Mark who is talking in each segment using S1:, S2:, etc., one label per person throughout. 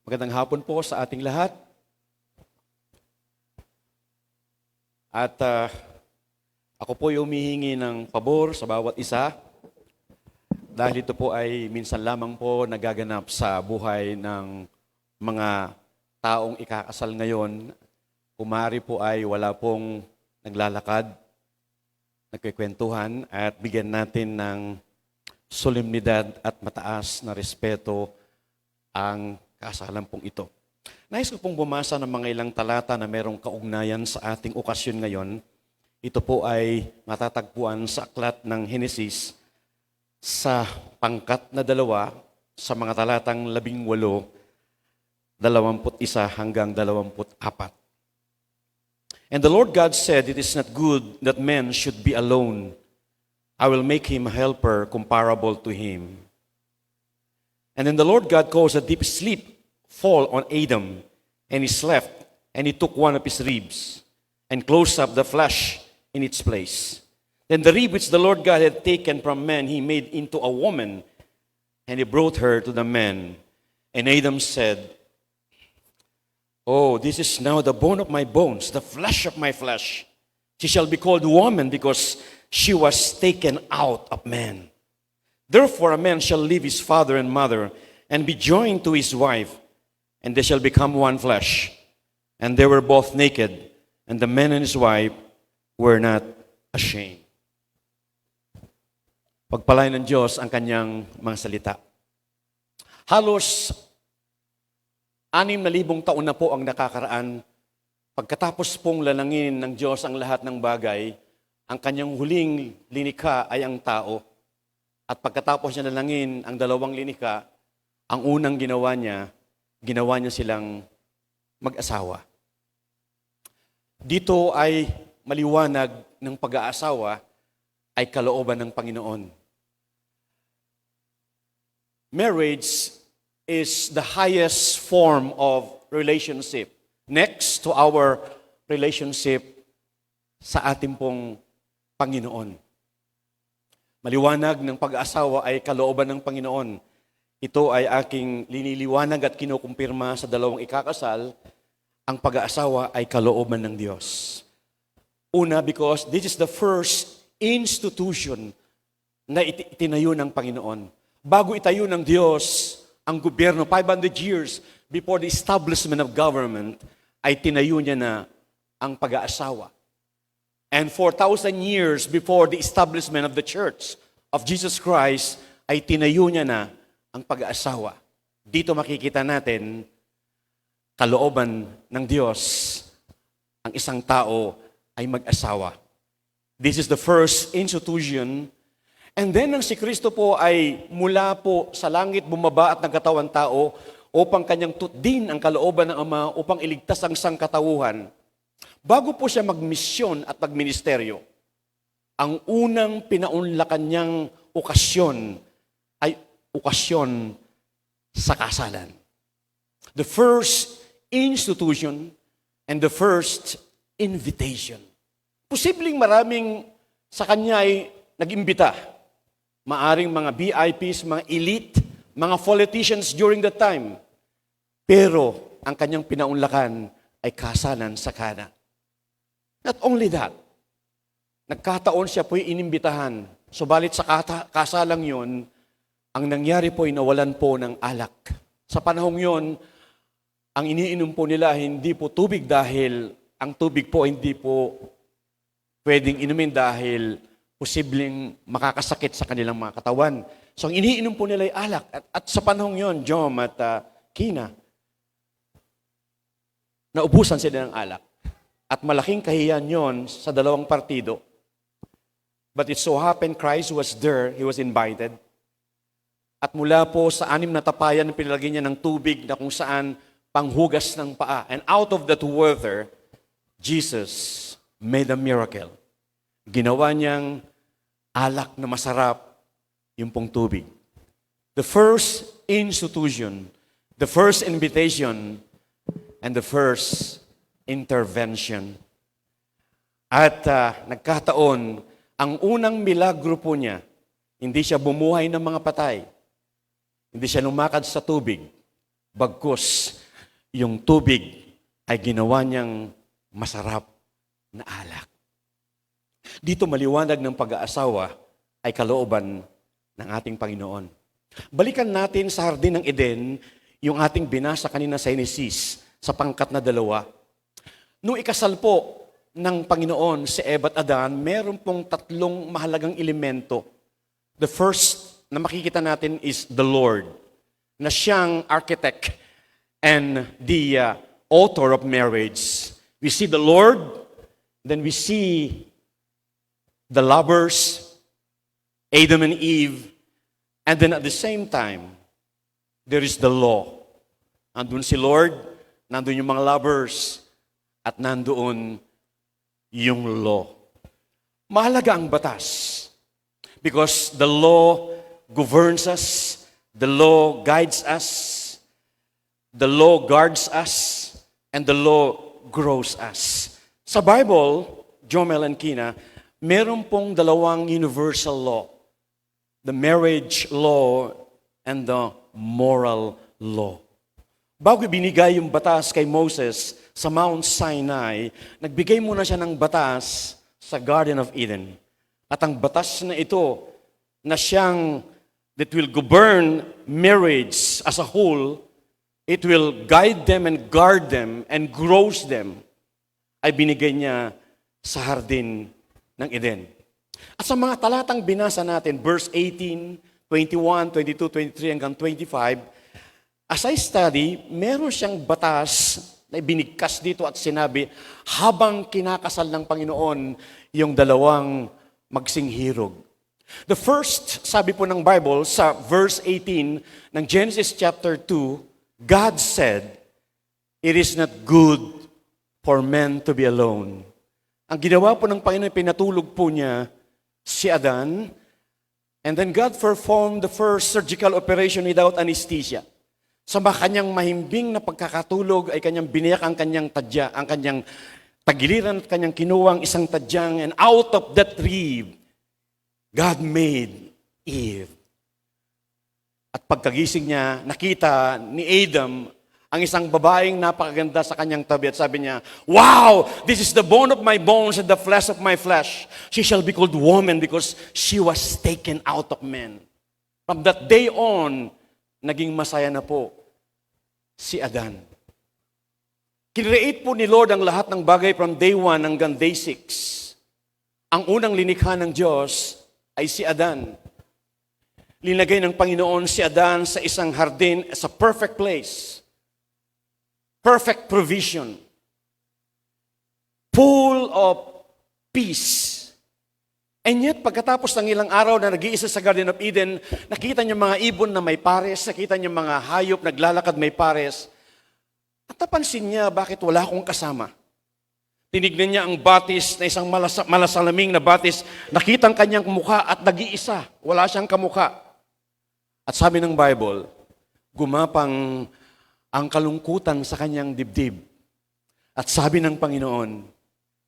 S1: Magandang hapon po sa ating lahat. At ako po ay humihingi ng pabor sa bawat isa dahil ito po ay minsan lamang po nagaganap sa buhay ng mga taong ikakasal ngayon. Kung maaari po ay wala pong naglalakad, nagkikwentuhan at bigyan natin ng solemnidad at mataas na respeto ang kasalan pong ito. Nais ko pong bumasa ng mga ilang talata na merong kaugnayan sa ating okasyon ngayon. Ito po ay matatagpuan sa aklat ng Henesis sa pangkat na 2 sa mga talatang 18, 21 hanggang 24. And the Lord God said, "It is not good that man should be alone. I will make him a helper comparable to him." And then the Lord God caused a deep sleep fall on Adam, and he slept, and he took one of his ribs, and closed up the flesh in its place. Then the rib which the Lord God had taken from man, he made into a woman, and he brought her to the man. And Adam said, "Oh, this is now the bone of my bones, the flesh of my flesh. She shall be called woman, because she was taken out of man. Therefore a man shall leave his father and mother, and be joined to his wife, and they shall become one flesh. And they were both naked, and the man and his wife were not ashamed." Pagpalain ng Diyos ang kanyang mga salita. Halos 6,000 taon na po ang nakakaraan pagkatapos pong lanangin ng Diyos ang lahat ng bagay. Ang kanyang huling linikha ay ang tao. At pagkatapos niya nalangin ang 2 linikha, ang unang ginawa niya silang mag-asawa. Dito ay maliwanag ng pag-aasawa ay kalooban ng Panginoon. Marriage is the highest form of relationship, next to our relationship sa ating pong Panginoon. Maliwanag ng pag-aasawa ay kalooban ng Panginoon. Ito ay aking liniliwanag at kinukumpirma sa 2 ikakasal. Ang pag-aasawa ay kalooban ng Diyos. Una, because this is the first institution na itinayo ng Panginoon. Bago itayo ng Diyos ang gobyerno, 500 years before the establishment of government, ay tinayo niya na ang pag-aasawa. And 4,000 years before the establishment of the Church of Jesus Christ, ay tinayo niya na ang pag-aasawa. Dito makikita natin, kalooban ng Diyos, ang isang tao ay mag-asawa. This is the first institution. And then, ang si Kristo po ay mula po sa langit bumaba at nagkatawang tao upang kanyang tutdin ang kalooban ng Ama upang iligtas ang sangkatauhan. Bago po siya magmisyon at magministeryo, ang unang pinaunlakan niyang okasyon ay okasyon sa kasalan. The first institution and the first invitation. Posibleng maraming sa kanya ay nag-imbita. Maaring mga VIPs, mga elite, mga politicians during that time. Pero ang kanyang pinaunlakan ay kasalan sa Kana. Not only that, nagkataon siya po'y inimbitahan. Subalit sa kasalang yon, ang nangyari po'y nawalan po ng alak. Sa panahong yon, ang iniinom po nila hindi po tubig dahil ang tubig po hindi po pwedeng inumin dahil posibleng makakasakit sa kanilang mga katawan. So ang iniinom po nila ay alak. At sa panahong yon, Jom at Kina, naubusan sila ng alak. At malaking kahiyan yon sa 2 partido. But it so happened Christ was there, he was invited. At mula po sa 6 na tapayan, pinalagay niya ng tubig na kung saan panghugas ng paa. And out of that water, Jesus made a miracle. Ginawa niyang alak na masarap yung pong tubig. The first institution, the first invitation, and the first intervention. At nagkataon, ang unang milagro po niya, hindi siya bumuhay ng mga patay. Hindi siya lumakad sa tubig. Bagkus, yung tubig ay ginawa niyang masarap na alak. Dito maliwanag ng pag-aasawa ay kalooban ng ating Panginoon. Balikan natin sa Hardin ng Eden, yung ating binasa kanina sa Genesis, sa pangkat na 2. Nung ikasal po ng Panginoon si Eva at Adan, meron pong 3 mahalagang elemento. The first na makikita natin is the Lord, na siyang architect and the author of marriage. We see the Lord, then we see the lovers, Adam and Eve, and then at the same time, there is the law. Nandun si Lord, nandun yung mga lovers, at nandoon yung law. Mahalaga ang batas because the law governs us, the law guides us, the law guards us, and the law grows us. Sa Bible, Jomel and Kina, meron pong 2 universal law. The marriage law and the moral law. Bago binigay yung batas kay Moses sa Mount Sinai, nagbigay muna siya ng batas sa Garden of Eden. At ang batas na ito, na siyang that will govern marriage as a whole, it will guide them and guard them and grows them, ay binigay niya sa Hardin ng Eden. At sa mga talatang binasa natin, verse 18, 21, 22, 23 hanggang 25, as I study, meron siyang batas na binigkas dito at sinabi, habang kinakasal ng Panginoon yung 2 magsinghirog. The first, sabi po ng Bible, sa verse 18 ng Genesis chapter 2, God said, "It is not good for men to be alone." Ang ginawa po ng Panginoon, pinatulog po niya si Adan, and then God performed the first surgical operation without anesthesia. Sa kanyang mahimbing na pagkakatulog ay kanyang biniyak ang kanyang tadya, ang kanyang tagiliran at kanyang kinuwang isang tadyang, and out of that rib, God made Eve. At pagkagising niya, nakita ni Adam ang isang babaeng napakaganda sa kanyang tabi at sabi niya, "Wow! This is the bone of my bones and the flesh of my flesh. She shall be called woman because she was taken out of men." From that day on, naging masaya na po si Adan. Kinreate po ni Lord ang lahat ng bagay from day 1 hanggang day 6. Ang unang linikha ng Diyos ay si Adan. Linagay ng Panginoon si Adan sa isang hardin, sa perfect place. Perfect provision. Full of peace. And yet, pagkatapos ng ilang araw na nag-iisa sa Garden of Eden, nakita niya mga ibon na may pares, nakita niya mga hayop naglalakad may pares. At napansin niya, bakit wala akong kasama? Tinignan niya ang batis na isang malasalaming na batis, nakita ang kanyang mukha at nag-iisa, wala siyang kamukha. At sabi ng Bible, gumapang ang kalungkutan sa kanyang dibdib. At sabi ng Panginoon,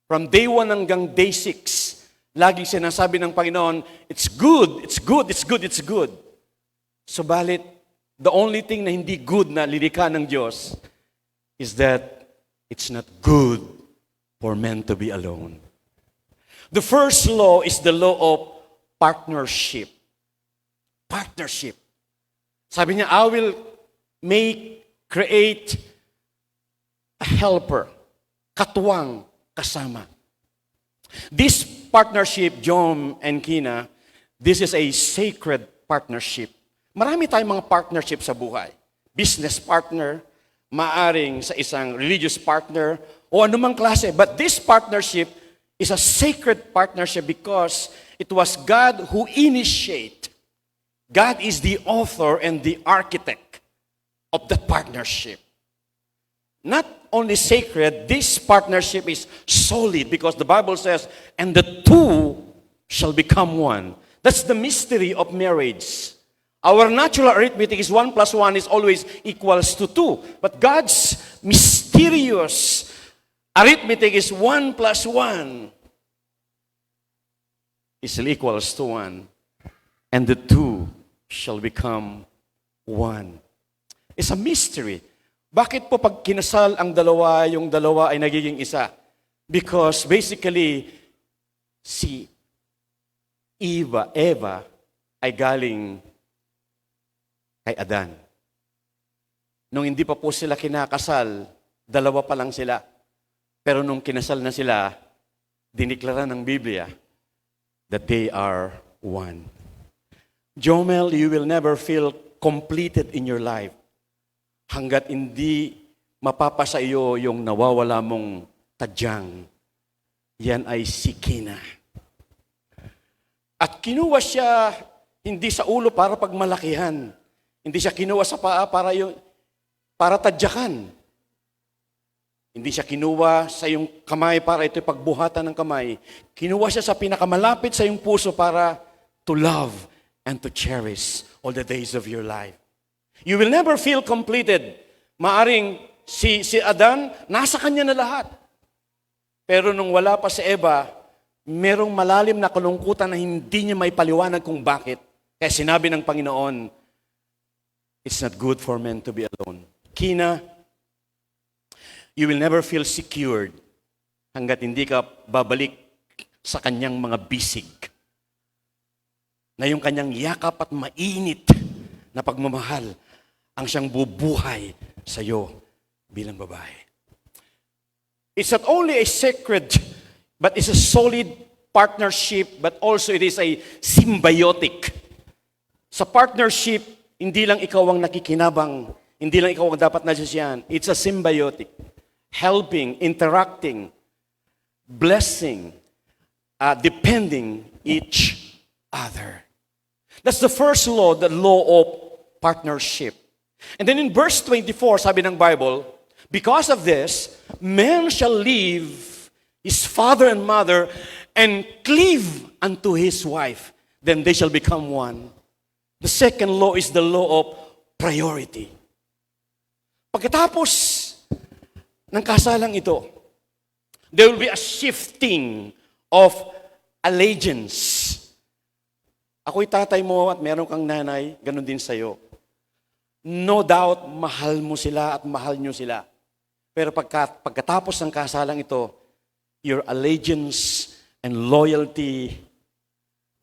S1: from day 1 hanggang day 6, laging sinasabi ng Panginoon, it's good, it's good, it's good, it's good. Subalit, the only thing na hindi good na lilikha ng Diyos is that it's not good for men to be alone. The first law is the law of partnership. Partnership. Sabi niya, I will create a helper, katuwang, kasama. This partnership, Jom and Kina, this is a sacred partnership. Marami tayong mga partnership sa buhay. Business partner, maaring sa isang religious partner, o anumang klase. But this partnership is a sacred partnership because it was God who initiated. God is the author and the architect of the partnership. Not only sacred, this partnership is solid because the Bible says, and the two shall become one. That's the mystery of marriage. Our natural arithmetic is 1 plus 1 is always equals to 2. But God's mysterious arithmetic is 1 plus 1 is equals to 1. And the two shall become one. It's a mystery. Bakit po pag kinasal ang dalawa, yung dalawa ay nagiging isa? Because basically, si Eva ay galing kay Adan. Nung hindi pa po sila kinakasal, dalawa pa lang sila. Pero nung kinasal na sila, diniklara ng Biblia that they are one. Jomel, you will never feel completed in your life hanggat hindi mapapasa iyo yung nawawala mong tadyang. Yan ay si Kina. At kinuha siya hindi sa ulo para pagmalakihan. Hindi siya kinuha sa paa para tadyakan. Hindi siya kinuha sa iyong kamay para ito'y pagbuhatan ng kamay. Kinuha siya sa pinakamalapit sa iyong puso para to love and to cherish all the days of your life. You will never feel completed. Maaring si Adan, nasa kanya na lahat. Pero nung wala pa si Eva, merong malalim na kalungkutan na hindi niya may paliwanag kung bakit. Kaya sinabi ng Panginoon, it's not good for men to be alone. Kina, you will never feel secured hanggat hindi ka babalik sa kanyang mga bisig. Na yung kanyang yakap at mainit na pagmamahal ang siyang bubuhay sa iyo bilang babae. It's not only a sacred, but it's a solid partnership, but also it is a symbiotic. Sa partnership, hindi lang ikaw ang nakikinabang, hindi lang ikaw ang dapat nasisiyan. It's a symbiotic. Helping, interacting, blessing, depending each other. That's the first law, the law of partnership. And then in verse 24, sabi ng Bible, because of this, man shall leave his father and mother and cleave unto his wife. Then they shall become one. The second law is the law of priority. Pagkatapos ng kasalang ito, there will be a shifting of allegiance. Ako'y tatay mo at meron kang nanay, ganun din sa'yo. No doubt, mahal mo sila at mahal nyo sila. Pero pagkatapos ng kasalang ito, your allegiance and loyalty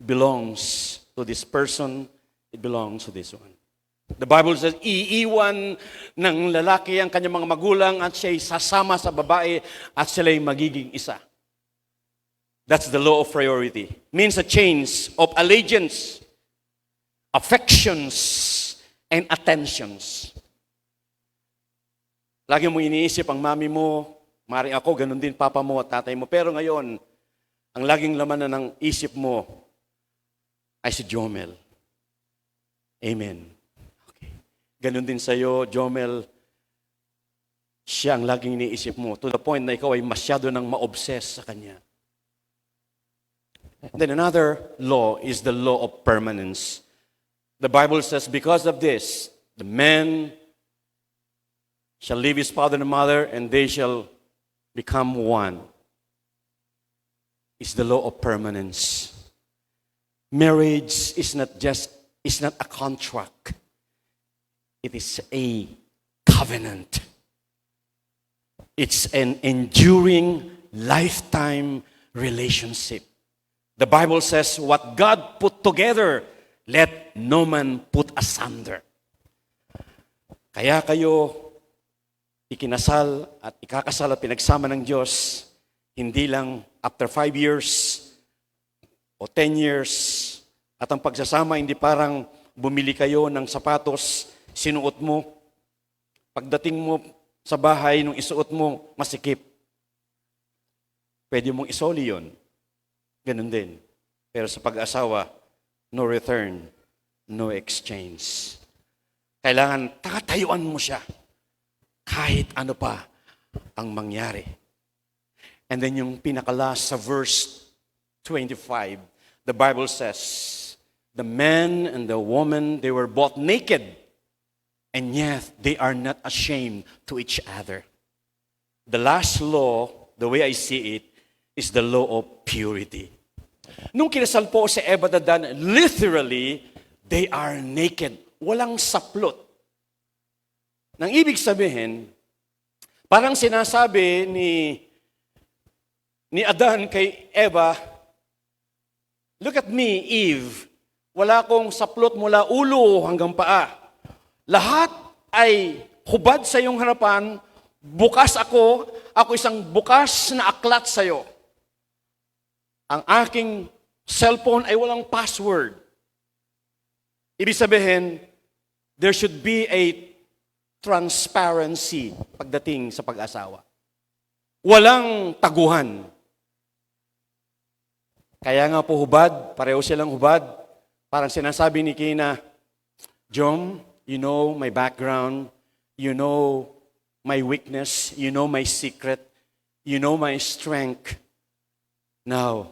S1: belongs to this person, it belongs to this one. The Bible says, iiwan ng lalaki ang kanyang mga magulang at siya'y sasama sa babae at sila'y magiging isa. That's the law of priority. Means a change of allegiance, affections, and attentions. Lagi mo iniisip ang mami mo, mari ako, ganun din papa mo at tatay mo. Pero ngayon, ang laging laman na ng isip mo ay si Jomel. Amen. Okay. Ganun din sa'yo, Jomel, siya ang laging iniisip mo to the point na ikaw ay masyado nang ma-obsess sa kanya. And then another law is the law of permanence. The Bible says, because of this, the man shall leave his father and mother, and they shall become one. It's the law of permanence. Marriage is not a contract. It is a covenant. It's an enduring lifetime relationship. The Bible says, what God put together, let no man put asunder. Kaya kayo ikinasal at ikakasal at pinagsama ng Diyos, hindi lang after 5 years o 10 years, at ang pagsasama hindi parang bumili kayo ng sapatos, sinuot mo, pagdating mo sa bahay, nung isuot mo, masikip. Pwede mong isoli yun. Ganun din. Pero sa pag-asawa, no return, no exchange. Kailangan tatayuan mo siya kahit ano pa ang mangyari. And then yung pinaka-last sa verse 25, the Bible says, the man and the woman, they were both naked, and yet they are not ashamed to each other. The last law, the way I see it, is the law of purity. Nung kinasal po si Eva at Adan, literally, they are naked. Walang saplot. Nang ibig sabihin, parang sinasabi ni Adan kay Eva, look at me, Eve. Wala akong saplot mula ulo hanggang paa. Lahat ay hubad sa iyong harapan. Bukas ako isang bukas na aklat sa iyo. Ang aking cellphone ay walang password. Ibig sabihin, there should be a transparency pagdating sa pag-asawa. Walang taguhan. Kaya nga po hubad, pareho silang hubad. Parang sinasabi ni Kina, Jom, you know my background, you know my weakness, you know my secret, you know my strength. Now,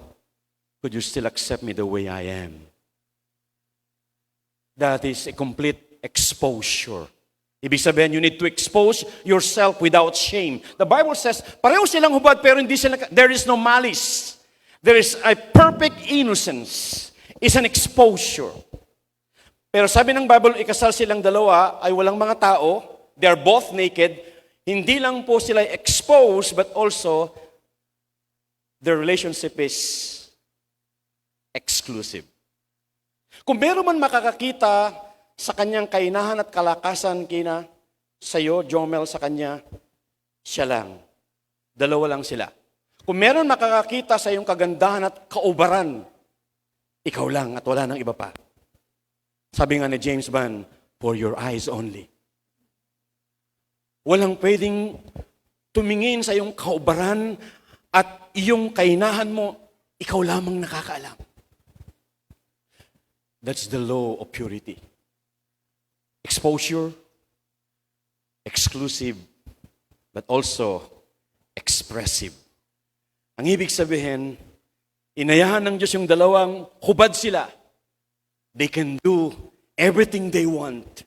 S1: could you still accept me the way I am? That is a complete exposure. Ibig sabihin, you need to expose yourself without shame. The Bible says, pareho silang hubad pero hindi sila, there is no malice. There is a perfect innocence. It's an exposure. Pero sabi ng Bible, ikasal silang dalawa ay walang mga tao. They are both naked. Hindi lang po sila exposed, but also their relationship is exclusive. Kung meron man makakakita sa kanyang kainahan at kalakasan, Kina, sa'yo, Jomel, sa kanya, siya lang. Dalawa lang sila. Kung meron makakakita sa iyong kagandahan at kaubaran, ikaw lang at wala nang iba pa. Sabi nga ni James Bond, for your eyes only. Walang pwedeng tumingin sa iyong kaubaran at iyong kainahan mo, ikaw lamang nakakaalam. That's the law of purity. Exposure, exclusive, but also expressive. Ang ibig sabihin, inayahan ng Diyos yung dalawang hubad sila. They can do everything they want.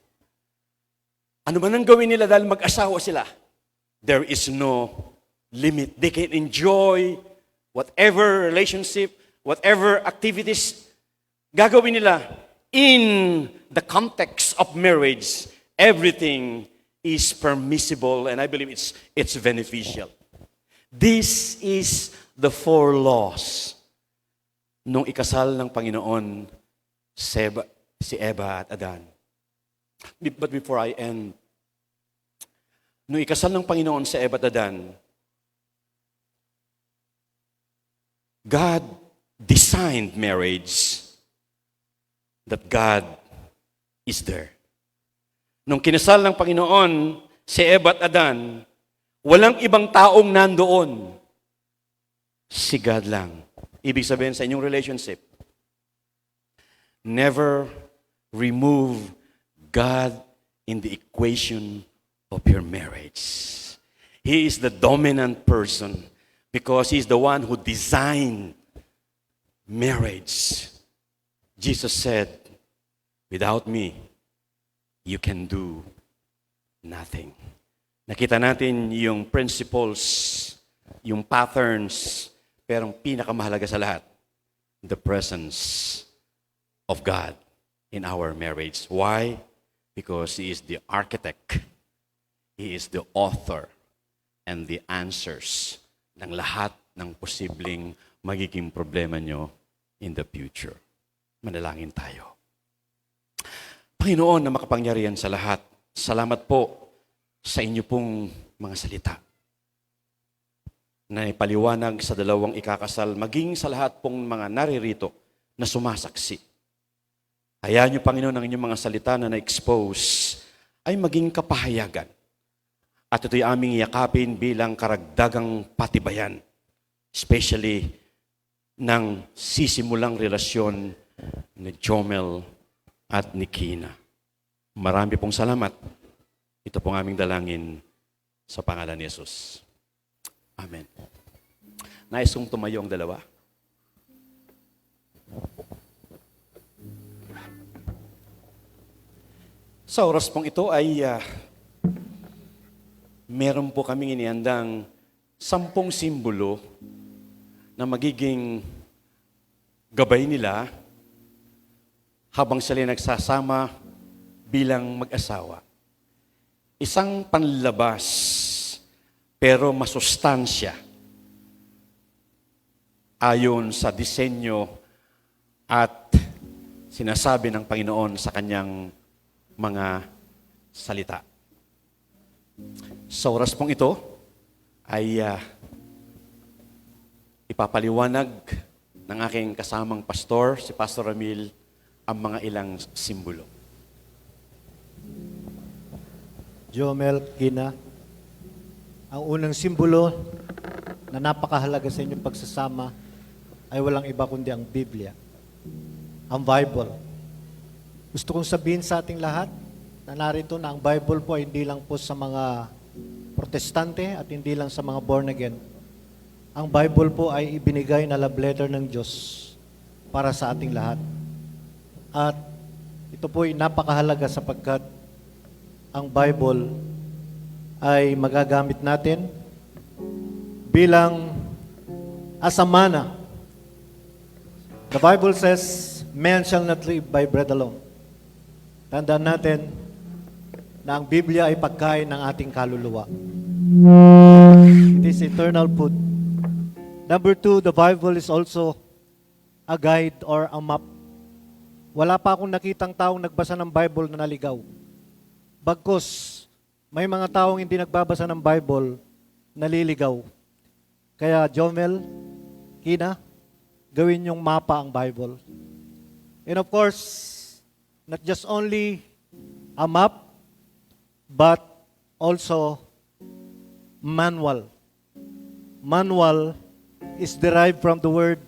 S1: Ano man ang gawin nila dahil mag-asawa sila, there is no limit. They can enjoy whatever relationship, whatever activities gagawin nila in the context of marriage. Everything is permissible and I believe it's beneficial. This is the 4 laws nung ikasal ng Panginoon si Eva at Adan. But before I end, nung ikasal ng Panginoon si Eva at Adan, God designed marriage that God is there. Nung kinasal ng Panginoon si Eva at Adan, walang ibang taong nandoon. Si God lang. Ibig sabihin sa inyong relationship, never remove God in the equation of your marriage. He is the dominant person because He is the one who designed marriage. Jesus said, without me, you can do nothing. Nakita natin yung principles, yung patterns, pero ang pinakamahalaga sa lahat, the presence of God in our marriage. Why? Because He is the architect. He is the author and the answers ng lahat ng posibleng magiging problema nyo in the future. Manalangin tayo. Panginoon na makapangyarihan sa lahat, salamat po sa inyo pong mga salita na ipaliwanag sa dalawang ikakasal, maging sa lahat pong mga naririto na sumasaksi. Hayaan niyo, Panginoon, ang inyong mga salita na na-expose ay maging kapahayagan. At ito'y aming yakapin bilang karagdagang patibayan, especially ng sisimulang relasyon ni Jomel at ni Kina. Marami pong salamat. Ito pong aming dalangin sa pangalan ni Jesus. Amen. Nais kong tumayo ang dalawa. Sa oras pong ito ay meron po kaming inihandang 10 simbolo na magiging gabay nila habang sila nagsasama bilang mag-asawa. isang panlabas pero masustansya ayon sa disenyo at sinasabi ng Panginoon sa kanyang mga salita. Sa oras pong ito ay ipapaliwanag ng aking kasamang pastor, si Pastor Ramil, ang mga ilang simbolo.
S2: Jomel, Kina, ang unang simbolo na napakahalaga sa inyong pagsasama ay walang iba kundi ang Biblia, ang Bible. Gusto kong sabihin sa ating lahat na narito na ang Bible po ay hindi lang po sa mga protestante at hindi lang sa mga born again. Ang Bible po ay ibinigay na love letter ng Diyos para sa ating lahat. At ito po ay napakahalaga sapagkat ang Bible ay magagamit natin bilang as a manna. The Bible says, man shall not live by bread alone. Tandaan natin na ang Biblia ay pagkain ng ating kaluluwa. It is eternal food. Number 2, the Bible is also a guide or a map. Wala pa akong nakitang taong nagbasa ng Bible na naligaw. Bagkus, may mga taong hindi nagbabasa ng Bible, naliligaw. Kaya, Jomel, Kina, gawin yung mapa ang Bible. And of course, not just only a map, but also manual. Manual is derived from the word,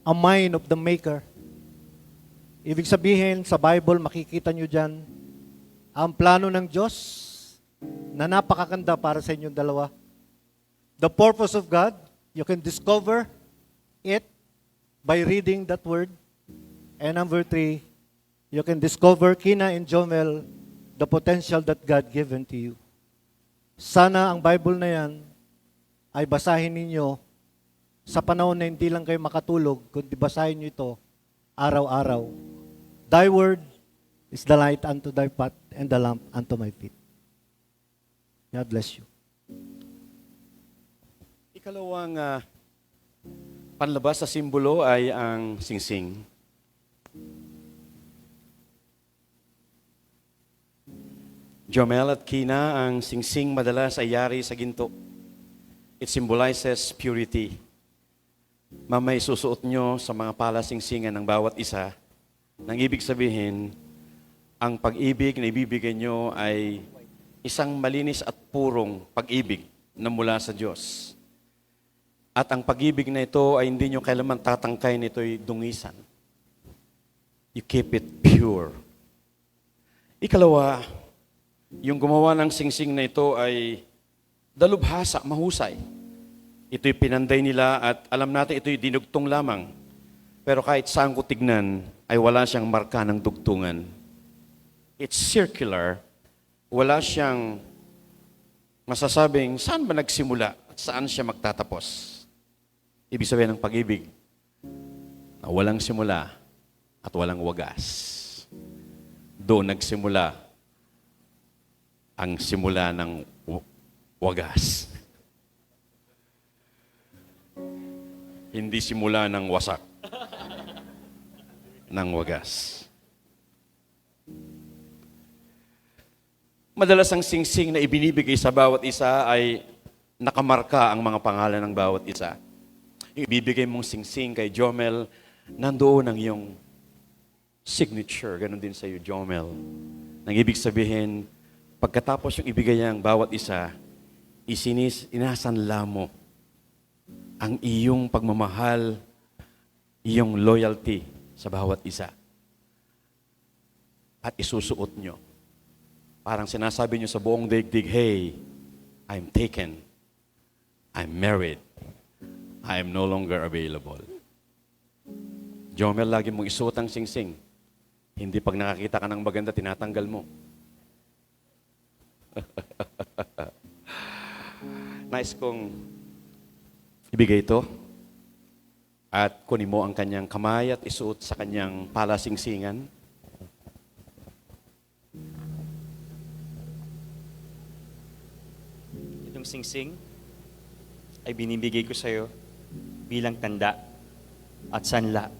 S2: a mind of the maker. Ibig sabihin, sa Bible, makikita nyo dyan, ang plano ng Diyos na napakaganda para sa inyong dalawa. The purpose of God, you can discover it by reading that word. And number 3, you can discover, Kina and Jomel, the potential that God given to you. Sana ang Bible na yan ay basahin ninyo sa panahon na hindi lang kayo makatulog, kundi basahin nyo ito araw-araw. Thy word is the light unto thy path and the lamp unto my feet. God bless you.
S1: Ikalawang panlabas sa simbolo ay ang singsing. Jomel at Kina, ang singsing madalas ay yari sa ginto. It symbolizes purity. Mamay susuot nyo sa mga palasingsingan ng bawat isa. Nang ibig sabihin, ang pag-ibig na ibibigay nyo ay isang malinis at purong pag-ibig na mula sa Diyos. At ang pag-ibig na ito ay hindi nyo kailanman tatangkay nito'y dungisan. You keep it pure. Ikalawa, yung gumawa ng singsing na ito ay dalubhasa, mahusay. Ito'y pinanday nila at alam natin ito'y dinugtong lamang. Pero kahit saan ko tignan, ay wala siyang marka ng dugtungan. It's circular. Wala siyang masasabing saan ba nagsimula at saan siya magtatapos. Ibig sabihin ng pag-ibig na walang simula at walang wagas. Doon nagsimula ang simula ng wagas. Hindi simula ng wasak. Ng wagas. Madalas ang singsing na ibinibigay sa bawat isa ay nakamarka ang mga pangalan ng bawat isa. Yung ibibigay mong singsing kay Jomel, nandoon ang iyong signature. Ganon din sa iyo, Jomel. Nang ibig sabihin, pagkatapos yung ibigay niya ang bawat isa, inasanla mo ang iyong pagmamahal, iyong loyalty sa bawat isa. At isusuot nyo. Parang sinasabi nyo sa buong daigdig, hey, I'm taken. I'm married. I am no longer available. Jomel, lagi mong isuot ang singsing. Hindi pag nakakita ka ng maganda, tinatanggal mo. Nice kong ibigay ito at kunin mo ang kanyang kamay at isuot sa kanyang palasingsingan.
S3: Itong singsing ay binibigay ko sa iyo bilang tanda at sanla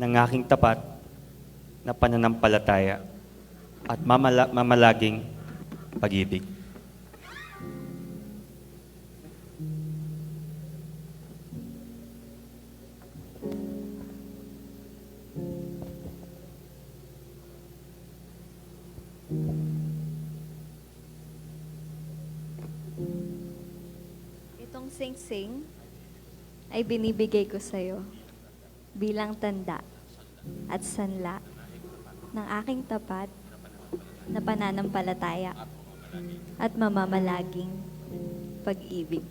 S3: ng aking tapat na pananampalataya at mamalaging pag-ibig.
S4: Itong singsing ay binibigay ko sa iyo bilang tanda at sanla ng aking tapat na pananampalataya at mamamalaging pag-ibig.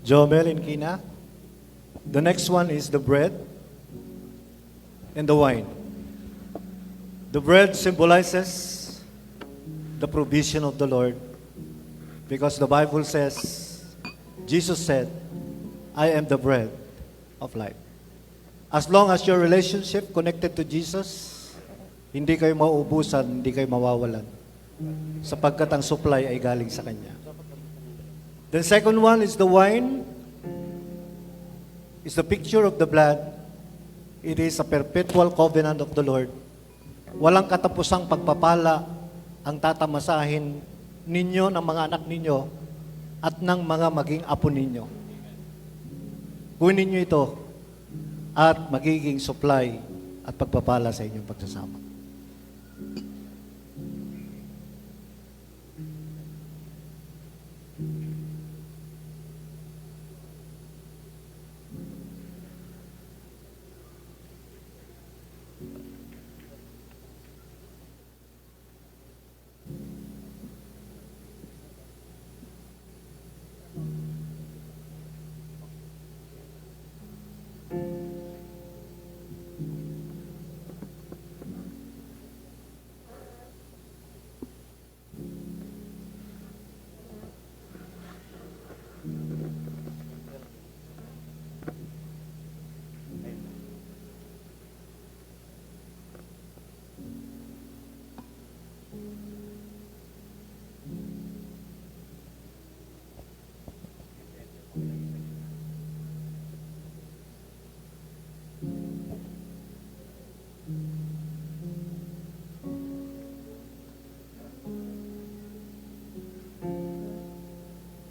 S2: Jomel and Kina. The next one is the bread and the wine. The bread symbolizes the provision of the Lord because the Bible says, Jesus said, I am the bread of life. As long as your relationship connected to Jesus, hindi kayo mauubusan, hindi kayo mawawalan. Sapagkat ang supply ay galing sa Kanya. The second one is the wine. It's the picture of the blood. It is a perpetual covenant of the Lord. Walang katapusang pagpapala ang tatamasahin ninyo ng mga anak ninyo at ng mga maging apo ninyo. Kunin niyo ito at magiging supply at pagpapala sa inyong pagsasama.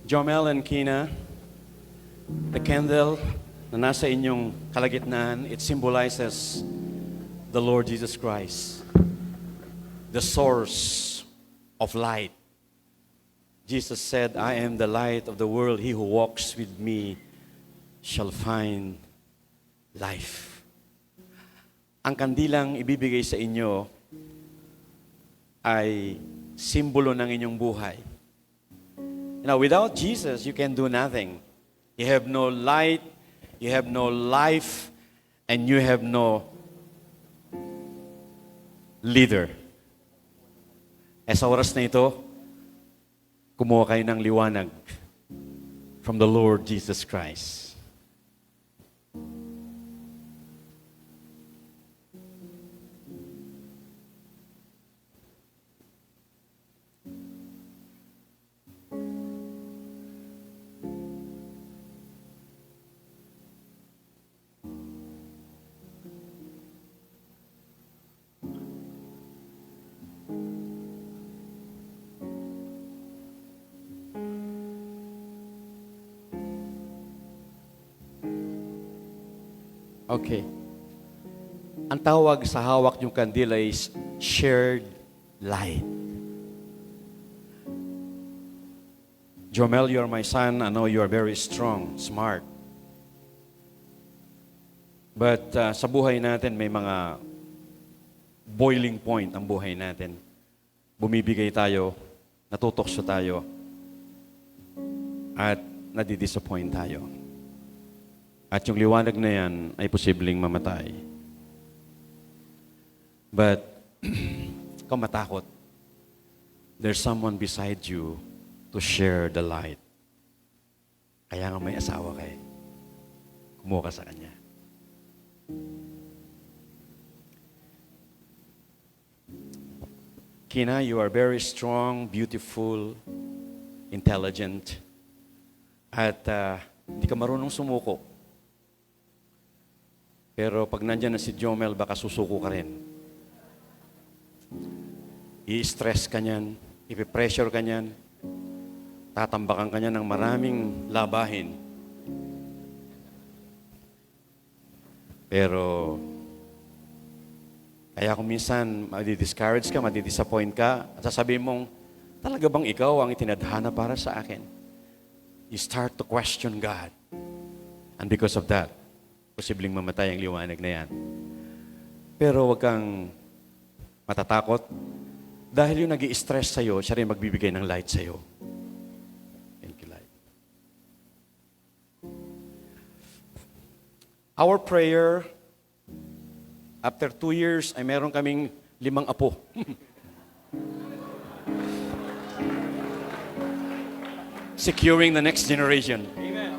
S1: Jomel and Kina, the candle na nasa inyong kalagitnaan, it symbolizes the Lord Jesus Christ, the source of light. Jesus said, I am the light of the world. He who walks with me shall find life. Ang kandilang ibibigay sa inyo ay simbolo ng inyong buhay. Now, without Jesus, you can do nothing. You have no light, you have no life, and you have no leader. Sa oras na ito, kumuha kayo ng liwanag from the Lord Jesus Christ. Okay. Ang tawag sa hawak niyong kandila is shared light. Jomel, you are my son. I know you are very strong, smart. But sa buhay natin, may mga boiling point ang buhay natin. Bumibigay tayo, natutokso tayo. At nadidisappoint tayo. At yung liwanag na yan ay posibleng mamatay. But, kung matakot, there's someone beside you to share the light. Kaya nga may asawa kayo. Kumuha ka sa kanya. Kina, you are very strong, beautiful, intelligent, at hindi ka marunong sumuko. Pero pag nandyan na si Jomel, baka susuko ka rin. I-stress ka niyan, ipipressure ka niyan, tatambakan ka niyan ng maraming labahin. Pero, kaya kung minsan madi-discourage ka, madi-disappoint ka, at sasabihin mong, talaga bang ikaw ang itinadhana para sa akin? You start to question God. And because of that, posibleng mamatay ang liwanag na yan. Pero wag kang matatakot dahil yung nag-i-stress sa'yo, siya rin magbibigay ng light sa'yo. Thank you, light. Our prayer, after 2 years, ay meron kaming 5 apo. Securing the next generation. Amen.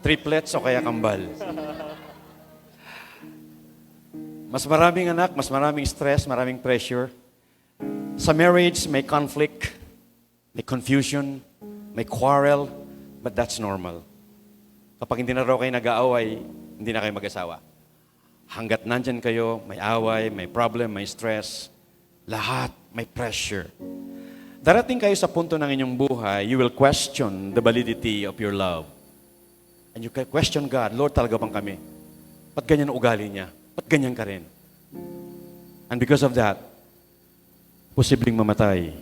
S1: Triplets o kaya kambal. Mas maraming anak, mas maraming stress, maraming pressure. Sa marriage, may conflict, may confusion, may quarrel, but that's normal. Kapag hindi na raw kayo nag-aaway, hindi na kayo mag-asawa. Hanggat nandyan kayo, may away, may problem, may stress, lahat may pressure. Darating kayo sa punto ng inyong buhay, you will question the validity of your love. And you can question God, Lord, talaga bang kami? Ba't ganyan ang ugali niya? Ba't ganyan ka rin? And because of that, posibleng mamatay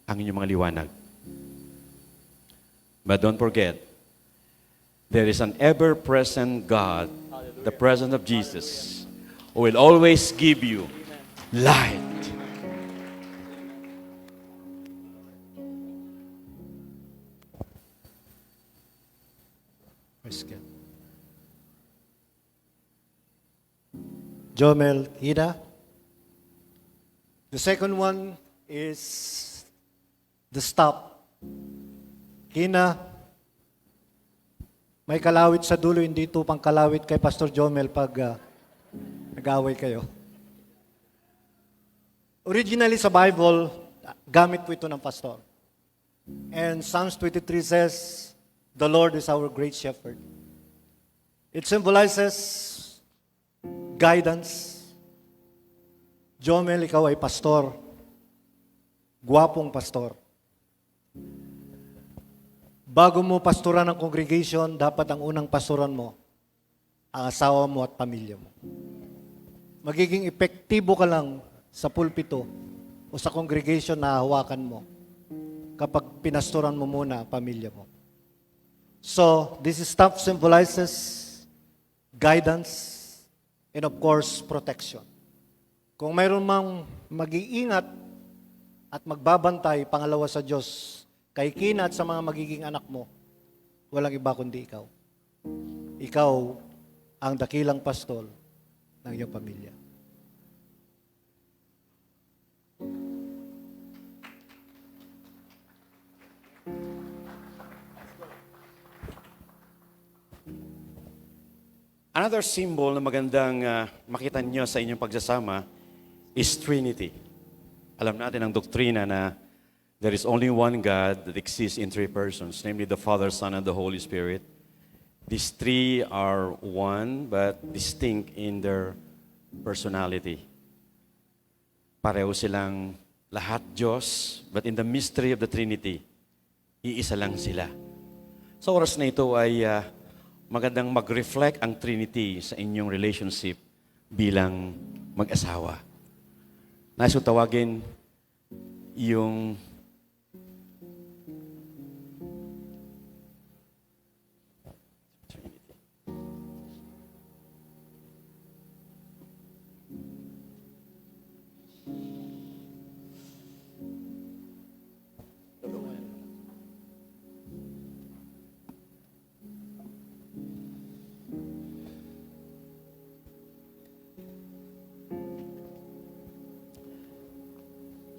S1: ang inyong mga liwanag. But don't forget, there is an ever-present God, the presence of Jesus, who will always give you light.
S2: Praise God. Jomel, Ida. The second one is the stop. Kina, may kalawit sa dulo, hindi ito pang kalawit kay Pastor Jomel pag nag-away kayo. Originally sa Bible, gamit po ito ng pastor. And Psalms 23 says, the Lord is our great shepherd. It symbolizes guidance. Jomel, ikaw ay pastor. Gwapong pastor. Bago mo pastoran ang congregation, dapat ang unang pastoran mo, ang asawa mo at pamilya mo. Magiging epektibo ka lang sa pulpito o sa congregation na hawakan mo kapag pinastoran mo muna ang pamilya mo. So, this stuff symbolizes guidance and of course, protection. Kung mayroon mang mag-iingat at magbabantay, pangalawa sa Diyos, kay Kina at sa mga magiging anak mo, walang iba kundi ikaw. Ikaw ang dakilang pastol ng iyong pamilya.
S1: Another symbol na magandang makita niyo sa inyong pagsasama is Trinity. Alam natin ang doktrina na there is only one God that exists in 3 persons, namely the Father, Son, and the Holy Spirit. These 3 are one but distinct in their personality. Pareho silang lahat Diyos, but in the mystery of the Trinity, iisa lang sila. Sa oras na ito ay magandang mag-reflect ang Trinity sa inyong relationship bilang mag-asawa. Nais ko tawagin yung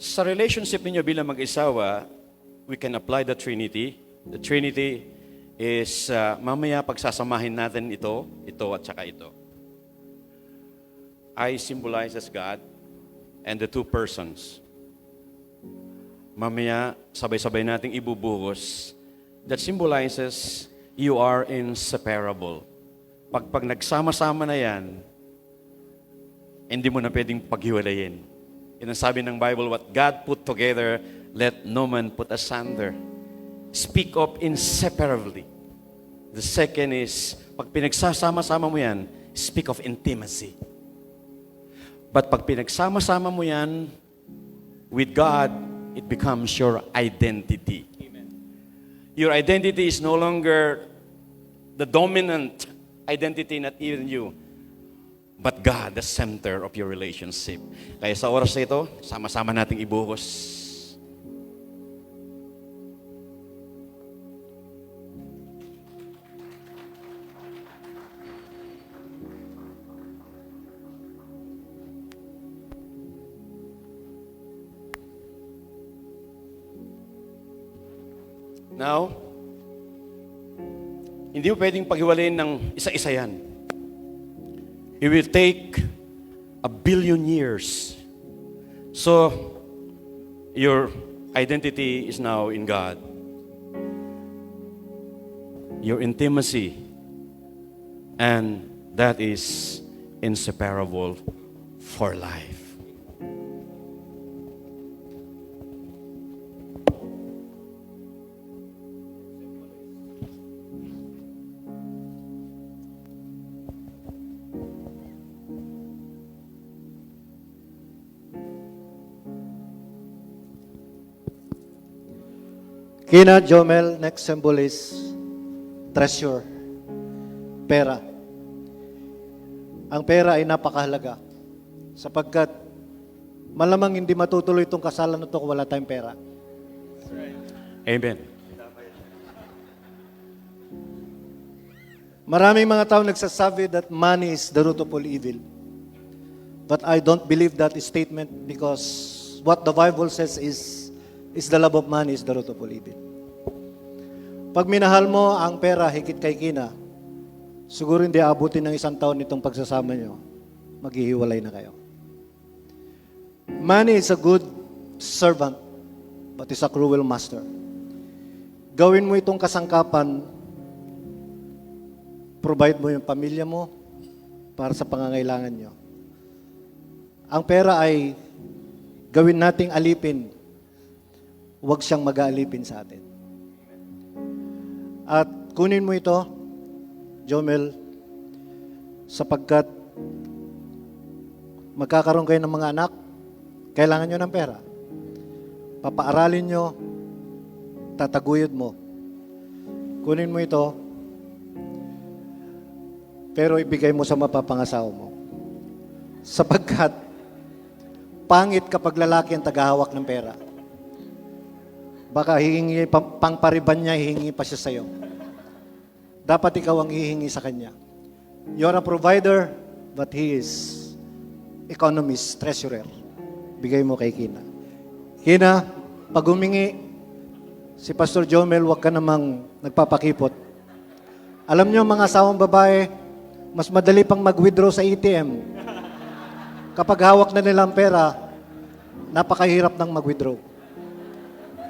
S1: Sa relationship ninyo bilang mag-isawa, we can apply the Trinity. The Trinity is, mamaya pagsasamahin natin ito, at saka ito. I symbolizes God and the two persons. Mamaya, sabay-sabay nating ibubuhos. That symbolizes you are inseparable. Pag nagsama-sama na yan, hindi mo na pwedeng paghiwalayin. Yan ang sabi ng Bible, what God put together, let no man put asunder. Speak of inseparably. The second is, pag pinagsasama-sama mo yan, speak of intimacy. But pag pinagsama-sama mo yan with God, it becomes your identity. Your identity is no longer the dominant identity, not even you, but God, the center of your relationship. Kaya sa oras na ito, sama-sama nating ibuhos. Now, hindi mo pwedeng paghiwalayin ng isa-isa yan. It will take 1 billion years. So, your identity is now in God. Your intimacy, and that is inseparable for life.
S2: Kina, Jomel, next symbol is treasure, pera. Ang pera ay napakahalaga sapagkat malamang hindi matutuloy itong kasalan na ito kung wala tayong pera.
S1: Amen.
S2: Maraming mga tao nagsasabi that money is the root of all evil. But I don't believe that statement because what the Bible says is the love of money is the root of all evil. Pag minahal mo ang pera higit kay Kina, siguro hindi abutin ng 1 taon itong pagsasama nyo. Maghihiwalay na kayo. Money is a good servant, but is a cruel master. Gawin mo itong kasangkapan, provide mo yung pamilya mo para sa pangangailangan nyo. Ang pera ay gawin nating alipin, huwag siyang mag-aalipin sa atin. At kunin mo ito, Jomel, sapagkat magkakaroon kayo ng mga anak, kailangan nyo ng pera. Papaaralin nyo, tataguyod mo. Kunin mo ito, pero ibigay mo sa mapapangasawa mo. Sapagkat, pangit kapag lalaki ang tagahawak ng pera. Baka hihingi, pangpariban niya, hihingi pa siya sa'yo. Dapat ikaw ang hihingi sa kanya. You're a provider, but he is economist, treasurer. Bigay mo kay Kina. Kina, pag humingi, si Pastor Jomel, huwag ka namang nagpapakipot. Alam niyo, mga asawang babae, mas madali pang mag-withdraw sa ATM. Kapag hawak na nilang pera, napakahirap nang mag-withdraw.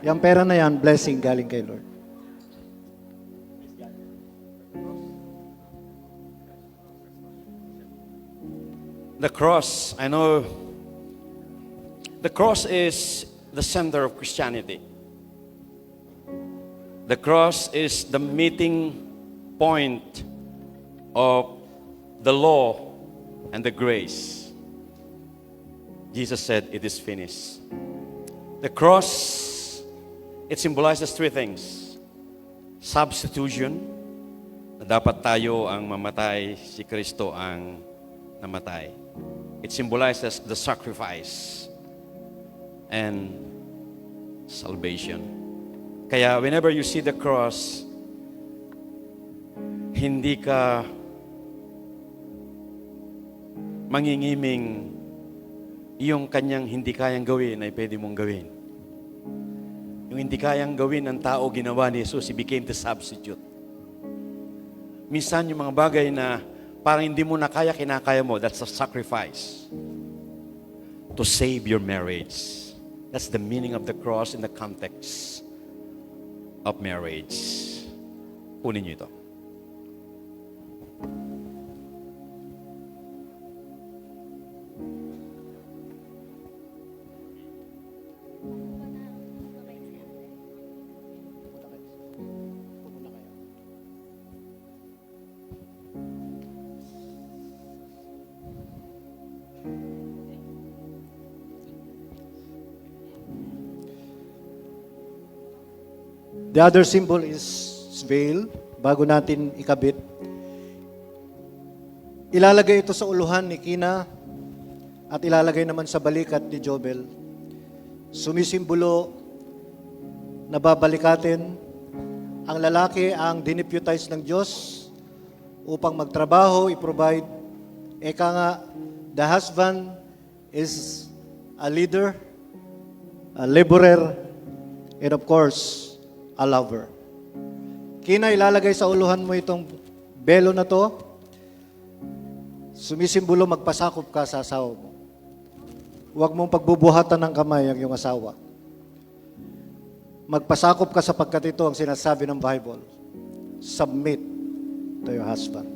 S2: Yung pera na yan, blessing galing kay Lord.
S1: The cross, I know, the cross is the center of Christianity. The cross is the meeting point of the law and the grace. Jesus said, it is finished. The cross, it symbolizes 3 things. Substitution, na dapat tayo ang mamatay, si Kristo ang namatay. It symbolizes the sacrifice and salvation. Kaya whenever you see the cross, hindi ka mangingiming yung kanyang hindi kayang gawin ay pwede mong gawin. Yung hindi kayang gawin ng tao, ginawa ni Jesus, He became the substitute. Minsan yung mga bagay na parang hindi mo na kaya, kinakaya mo, that's a sacrifice to save your marriage. That's the meaning of the cross in the context of marriage. Kunin niyo ito.
S2: The other symbol is veil. Bago natin ikabit, ilalagay ito sa uluhan ni Kina at ilalagay naman sa balikat ni Jobel. Sumisimbolo na babalikatin ang lalaki ang dineputize ng Diyos upang magtrabaho, i-provide. Eka nga, the husband is a leader, a laborer, and of course, a lover. Kina, ilalagay sa uluhan mo itong belo na to. Sumisimbolo magpasakop ka sa asawa mo. Huwag mong pagbubuhatan ng kamay ang iyong asawa. Magpasakop ka sapagkat ito ang sinasabi ng Bible. Submit to your husband.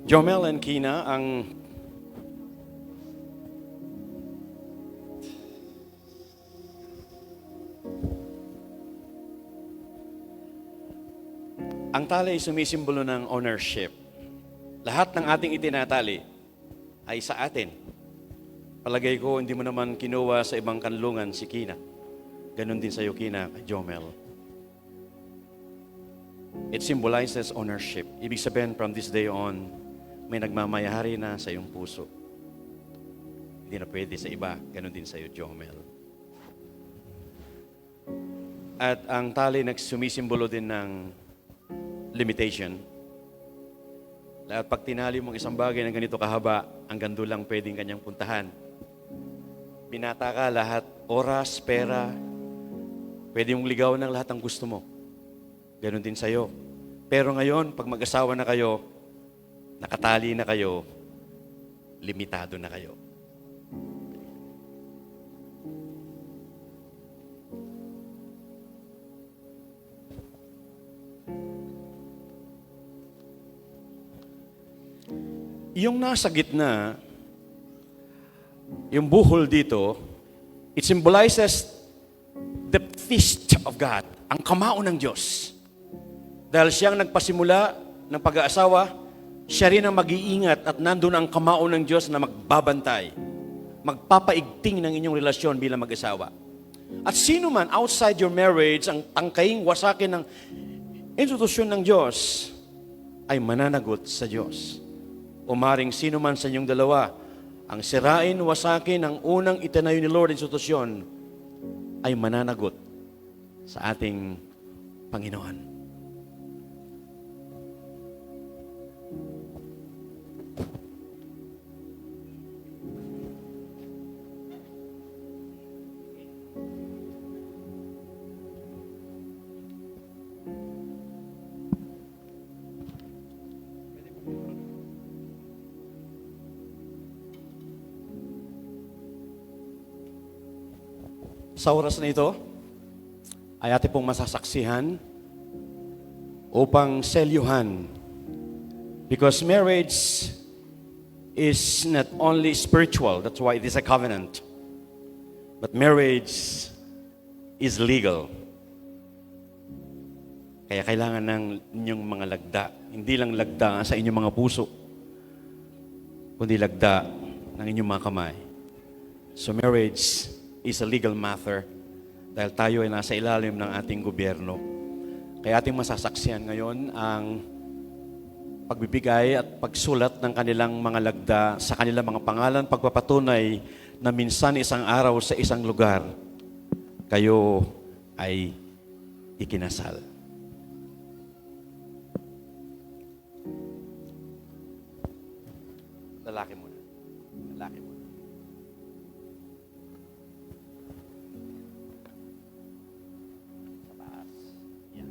S1: Jomel and Kina, ang tali ay sumisimbolo ng ownership. Lahat ng ating itinatali ay sa atin. Palagay ko, hindi mo naman kinuha sa ibang kanlungan si Kina. Ganon din sa iyo, Kina, Jomel. It symbolizes ownership. Ibig sabihin, from this day on, may nagmamayahari na sa iyong puso. Hindi na pwede sa iba. Ganon din sa iyo, Jomel. At ang tali nagsumisimbolo din ng limitation. At pag tinali mong isang bagay ng ganito kahaba, hanggang doon lang pwedeng kanyang puntahan. Binata ka lahat, oras, pera, pwede mong ligawan ng lahat ng gusto mo. Ganon din sa iyo. Pero ngayon, pag mag-asawa na kayo, nakatali na kayo, limitado na kayo. Yung nasa gitna, yung buhol dito, it symbolizes the feast of God, ang kamao ng Diyos. Dahil siyang nagpasimula ng pag-aasawa, siya rin ang mag-iingat at nandun ang kamao ng Diyos na magbabantay, magpapaigting ng inyong relasyon bilang mag-asawa. At sino man outside your marriage ang tangkaing wasakin ng institusyon ng Diyos ay mananagot sa Diyos. Umaring sino man sa inyong dalawa ang sirain, wasakin ang unang itinayo ni Lord institusyon ay mananagot sa ating Panginoon. Sa oras na ito, ay ating pong masasaksihan upang selyuhan Because marriage is not only spiritual, that's why it is a covenant. But marriage is legal. Kaya kailangan ng inyong mga lagda. Hindi lang lagda sa inyong mga puso, kundi lagda ng inyong mga kamay. So marriage is a legal matter dahil tayo ay nasa ilalim ng ating gobyerno. Kaya ating masasaksihan ngayon ang pagbibigay at pagsulat ng kanilang mga lagda sa kanilang mga pangalan, pagpapatunay na minsan isang araw sa isang lugar, kayo ay ikinasal. Lalaki muna. Lalaki muna. Sa taas. Yan.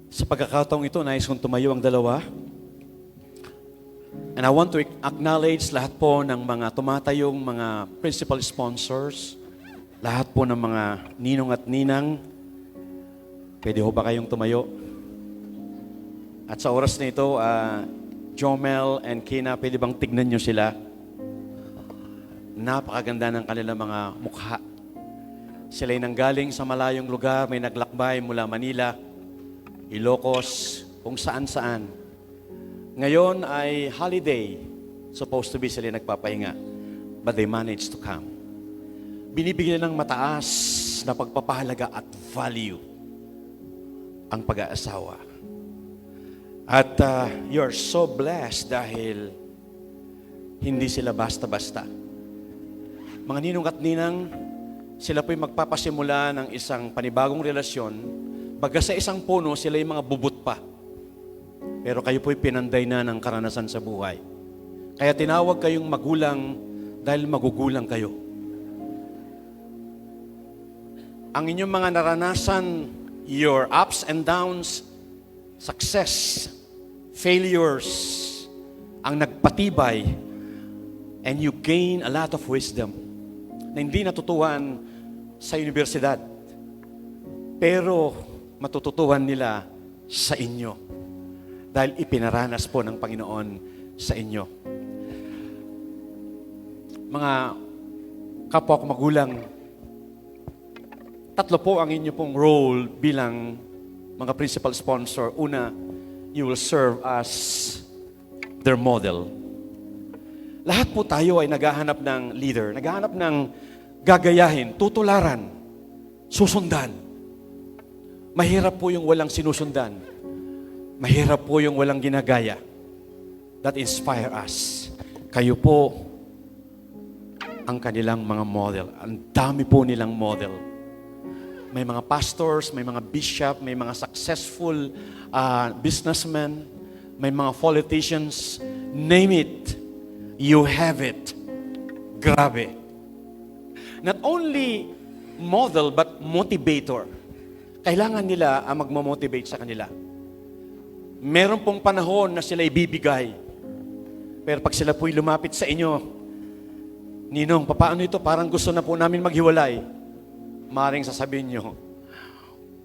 S1: Sa pagkakataong ito, nais kong tumayo ang dalawa. And I want to acknowledge lahat po ng mga tumatayong mga principal sponsors, lahat po ng mga ninong at ninang. Pwede ho ba kayong tumayo? At sa oras na ito, Jomel and Kina, pwede bang tignan nyo sila? Napakaganda ng kanilang mga mukha. Sila'y nanggaling sa malayong lugar, may naglakbay mula Manila, Ilocos, kung saan-saan. Ngayon ay holiday. Supposed to be sila nagpapahinga. But they managed to come. Binibigyan ng mataas na pagpapahalaga at value ang pag-aasawa. At you're so blessed dahil hindi sila basta-basta. Mga ninong at ninang, sila po'y magpapasimula ng isang panibagong relasyon. Baga sa isang puno, sila yung mga bubot pa. Pero kayo po'y pinanday na ng karanasan sa buhay. Kaya tinawag kayong magulang dahil magugulang kayo. Ang inyong mga naranasan, your ups and downs, success, failures, ang nagpatibay, and you gain a lot of wisdom na hindi natutuhan sa universidad. Pero matututuhan nila sa inyo dahil ipinaranas po ng Panginoon sa inyo. Mga kapwa ko magulang, tatlo po ang inyo pong role bilang mga principal sponsor. Una, you will serve as their model. Lahat po tayo ay naghahanap ng leader, naghahanap ng gagayahin, tutularan, susundan. Mahirap po yung walang sinusundan. Mahirap po yung walang ginagaya. That inspire us. Kayo po ang kanilang mga model. Ang dami po nilang model. May mga pastors, may mga bishop, may mga successful businessmen, may mga politicians. Name it. You have it. Grabe. Not only model, but motivator. Kailangan nila ang magmamotivate sa kanila. Meron pong panahon na sila ibibigay. Pero pag sila po'y lumapit sa inyo, Ninong, paano ito? Parang gusto na po namin maghiwalay. Maring sasabihin nyo,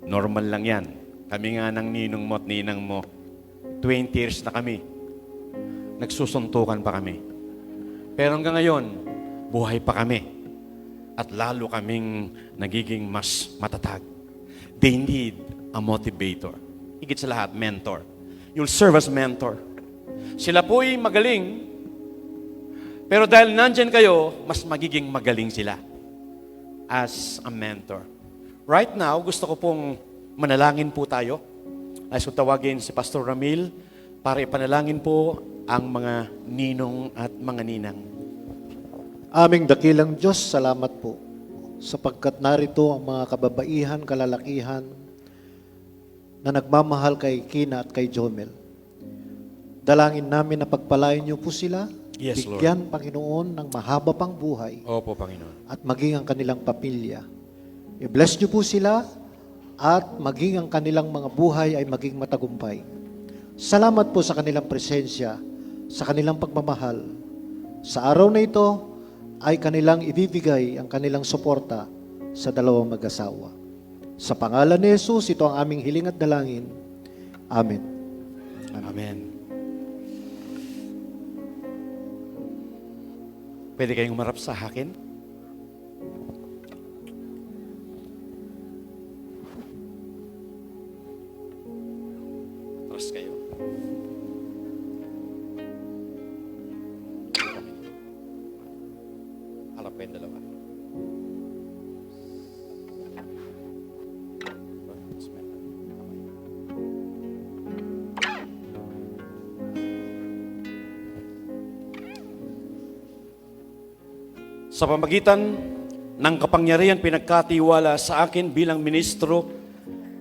S1: normal lang yan. Kami nga ng ninong mo at ninang mo, 20 years na kami. Nagsusuntukan pa kami. Pero hanggang ngayon, buhay pa kami. At lalo kaming nagiging mas matatag. They need a motivator. Higit sa lahat, mentor. You'll serve as mentor. Sila po'y magaling, pero dahil nandyan kayo, mas magiging magaling sila as a mentor. Right now, gusto ko pong manalangin po tayo. Nais ko tawagin si Pastor Ramil para ipanalangin po ang mga ninong at mga ninang.
S2: Aming dakilang Diyos, salamat po sapagkat narito ang mga kababaihan, kalalakihan na nagmamahal kay Kina at kay Jomel. Dalangin namin na pagpalain niyo po sila,
S1: Yes, Lord.
S2: bigyan, Panginoon, ng mahaba pang buhay
S1: Opo, Panginoon.
S2: at maging ang kanilang pamilya. I-bless niyo po sila at maging ang kanilang mga buhay ay maging matagumpay. Salamat po sa kanilang presensya, sa kanilang pagmamahal. Sa araw na ito ay kanilang ibibigay ang kanilang suporta sa dalawang mag-asawa. Sa pangalan ni Jesus, ito ang aming hiling at dalangin. Amen.
S1: Amen. Pwede kayong umarap sa akin? Atras kayo. Harap kayong dalawa. Sa pamagitan ng kapangyarihan pinagkatiwala sa akin bilang ministro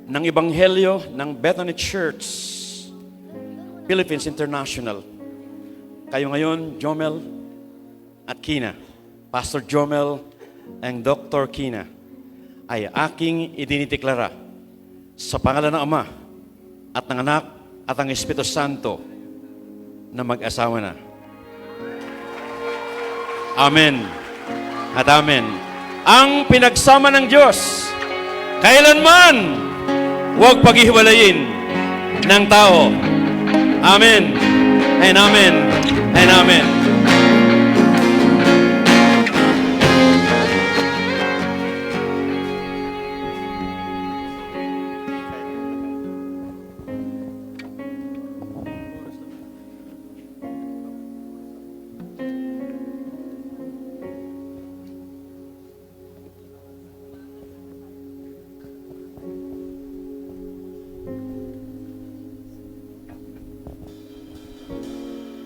S1: ng Ebanghelyo ng Bethany Church, Philippines International. Kayo ngayon, Jomel at Kina, Pastor Jomel and Dr. Kina, ay aking idinideklara sa pangalan ng Ama at ng Anak at ng Espiritu Santo na mag-asawa na. Amen. At amen. Ang pinagsama ng Diyos, kailanman huwag paghihiwalayin ng tao. Amen. And amen. And amen.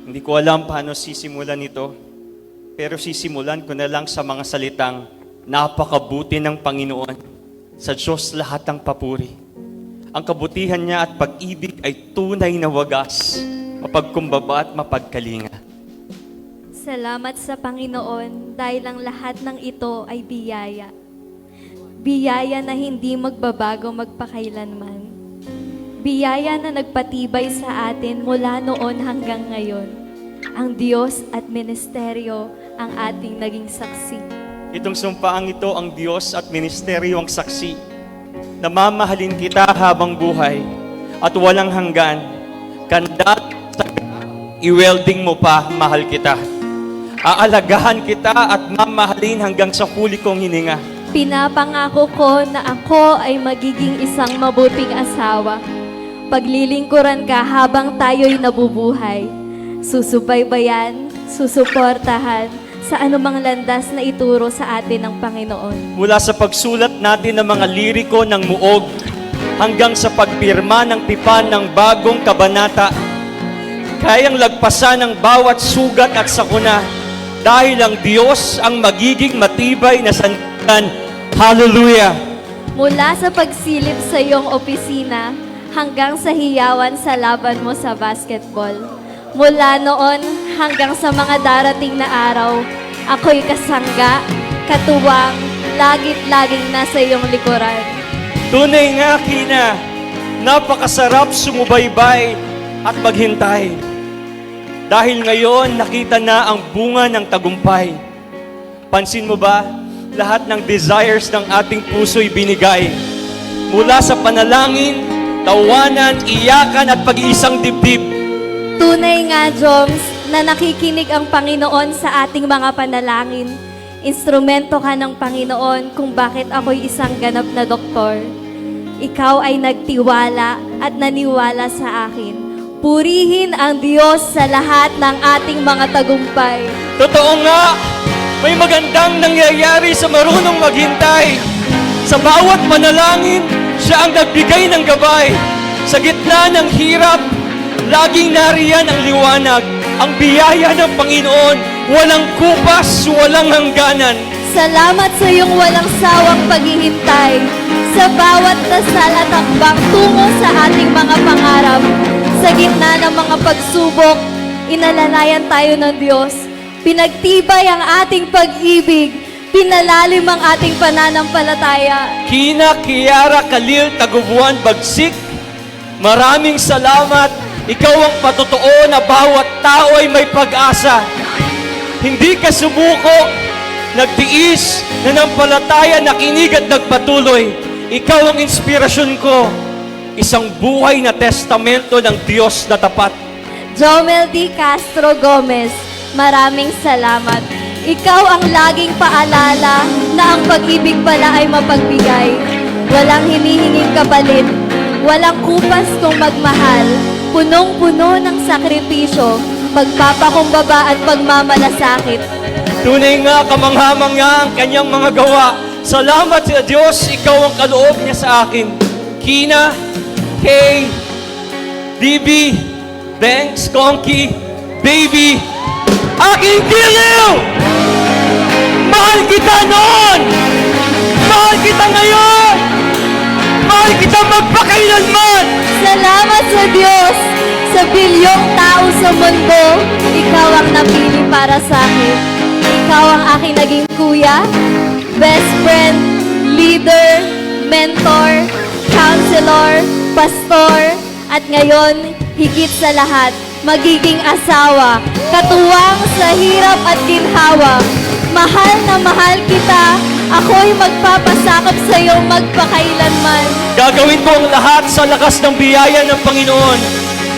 S3: Hindi ko alam paano sisimulan ito, pero sisimulan ko na lang sa mga salitang napakabuti ng Panginoon. Sa Diyos lahat ng papuri. Ang kabutihan niya at pag-ibig ay tunay na wagas, mapagkumbaba at mapagkalinga.
S4: Salamat sa Panginoon dahil ang lahat ng ito ay biyaya. Biyaya na hindi magbabago magpakailanman. Biyaya na nagpatibay sa atin mula noon hanggang ngayon. Ang Diyos at ministeryo ang ating naging saksi.
S3: Itong sumpaang ito ang Diyos at ministeryo ang saksi. Namamahalin kita habang buhay at walang hanggan. Kanda sa i-welding mo pa, mahal kita. Aalagahan kita at mamahalin hanggang sa huli kong hininga.
S4: Pinapangako ko na ako ay magiging isang mabuting asawa. Paglilingkuran ka habang tayo'y nabubuhay. Susubaybayan, susuportahan sa anumang landas na ituro sa atin ng Panginoon.
S3: Mula sa pagsulat natin ng mga liriko ng muog hanggang sa pagpirma ng tipan ng bagong kabanata, kayang lagpasan ng bawat sugat at sakuna dahil ang Diyos ang magiging matibay na sandalan. Hallelujah!
S4: Mula sa pagsilip sa iyong opisina hanggang sa hiyawan sa laban mo sa basketball. Mula noon hanggang sa mga darating na araw, ako'y kasangga, katuwang, lagit-laging nasa iyong likuran.
S3: Tunay nga, Kina, napakasarap sumubaybay at maghintay. Dahil ngayon, nakita na ang bunga ng tagumpay. Pansin mo ba, lahat ng desires ng ating puso'y binigay. Mula sa panalangin, tawanan, iyakan at pag-iisang dibdib.
S4: Tunay nga, Joms, na nakikinig ang Panginoon sa ating mga panalangin. Instrumento ka ng Panginoon kung bakit ako'y isang ganap na doktor. Ikaw ay nagtiwala at naniwala sa akin. Purihin ang Diyos sa lahat ng ating mga tagumpay.
S3: Totoo nga, may magandang nangyayari sa marunong maghintay. Sa bawat panalangin, siya ang nagbigay ng gabay. Sa gitna ng hirap, laging nariyan ang liwanag. Ang biyaya ng Panginoon, walang kupas, walang hangganan.
S4: Salamat sa iyong walang sawang paghihintay. Sa bawat dasal at hakbang tungo sa ating mga pangarap. Sa gitna ng mga pagsubok, inalalayan tayo ng Diyos. Pinagtibay ang ating pag-ibig. pinalalim ang ating pananampalataya.
S3: Kina Kiara Khalil Tagubuan Bagsik, maraming salamat. Ikaw ang patotoo na bawat tao ay may pag-asa. Hindi ka sumuko, nagtiis, nanampalataya, nakinig at nagpatuloy. Ikaw ang inspirasyon ko. Isang buhay na testamento ng Diyos na tapat.
S4: Jomel D. Castro Gomez, maraming salamat. Ikaw ang laging paalala na ang pag-ibig pala ay mapagbigay. Walang hinihinging kapalit, walang kupas kung magmahal. Punong-puno ng sakripisyo, pagpapakumbaba at pagmamalasakit.
S3: Tunay nga, kamangha-mangha ang kanyang mga gawa. Salamat sa Diyos, ikaw ang kaloob niya sa akin. Kina, Kay, DB, thanks, Conky, Baby, aking giliw! Mahal kita noon! Mahal kita ngayon! Mahal kita magpakailanman!
S4: Salamat sa Diyos! Sa bilyong tao sa mundo, ikaw ang napili para sa akin. Ikaw ang aking naging kuya, best friend, leader, mentor, counselor, pastor, at ngayon, higit sa lahat, magiging asawa, katuwang sa hirap at ginhawa. Mahal na mahal kita, ako'y magpapasakop sa iyo magpakailanman.
S3: Gagawin ko ang lahat sa lakas ng biyaya ng Panginoon,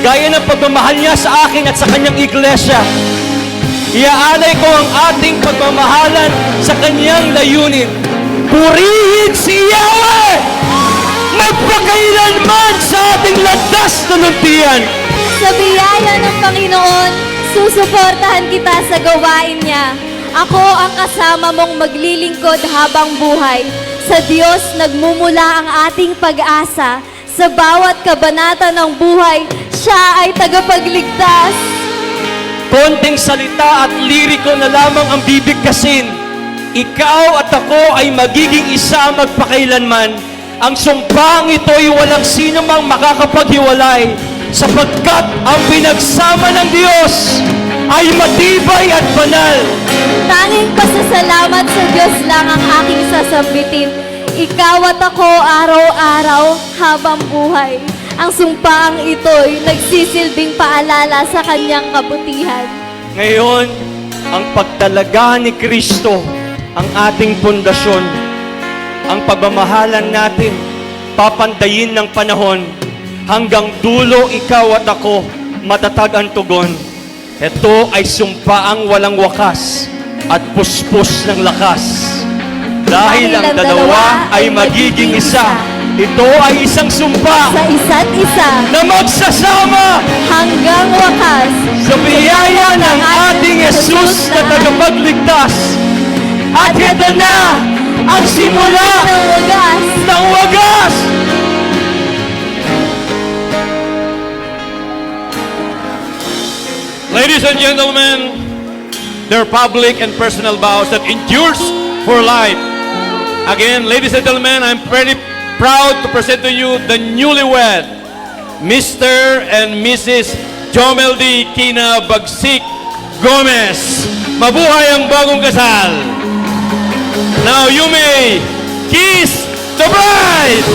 S3: gaya ng pagmamahal niya sa akin at sa kanyang iglesia. Iaalay ko ang ating pagmamahalan sa kanyang layunin. Purihin si Yahweh! Magpakailanman sa ating landas na luntian.
S4: Sa biyaya ng Panginoon, susuportahan kita sa gawain niya. Ako ang kasama mong maglilingkod habang buhay. Sa Diyos nagmumula ang ating pag-asa. Sa bawat kabanata ng buhay, siya ay tagapagligtas.
S3: Konting salita at liriko na lamang ang bibigkasin. Ikaw at ako ay magiging isa magpakailanman. Ang sumpang ito'y walang sino mang makakapaghiwalay, sapagkat ang pinagsama ng Diyos ay matibay at banal.
S4: Tanging pasasalamat sa Diyos lang ang aking sasambitin. Ikaw at ako araw-araw habang buhay. Ang sumpaang ito'y nagsisilbing paalala sa kanyang kabutihan.
S3: Ngayon, ang pagtalaga ni Kristo ang ating pundasyon. Ang pagmamahalan natin, papantayin ng panahon. Hanggang dulo, ikaw at ako, matatag ang tugon. Ito ay sumpaang walang wakas at puspos ng lakas. Dahil ang dalawa ay magiging isa. Ito ay isang sumpa
S4: Sa isa't isa,
S3: na magsasama
S4: hanggang wakas.
S3: sa biyaya ng ating Jesus na tagapagligtas. At ito na ang simula
S4: Ng wagas.
S3: ng wagas.
S5: Ladies and gentlemen, their public and personal vows that endures for life. Again, ladies and gentlemen, I'm very proud to present to you the newlywed, Mr. and Mrs. Jomel D. Kina Bagsik Gomez. Mabuhay ang bagong kasal. Now you may kiss the bride.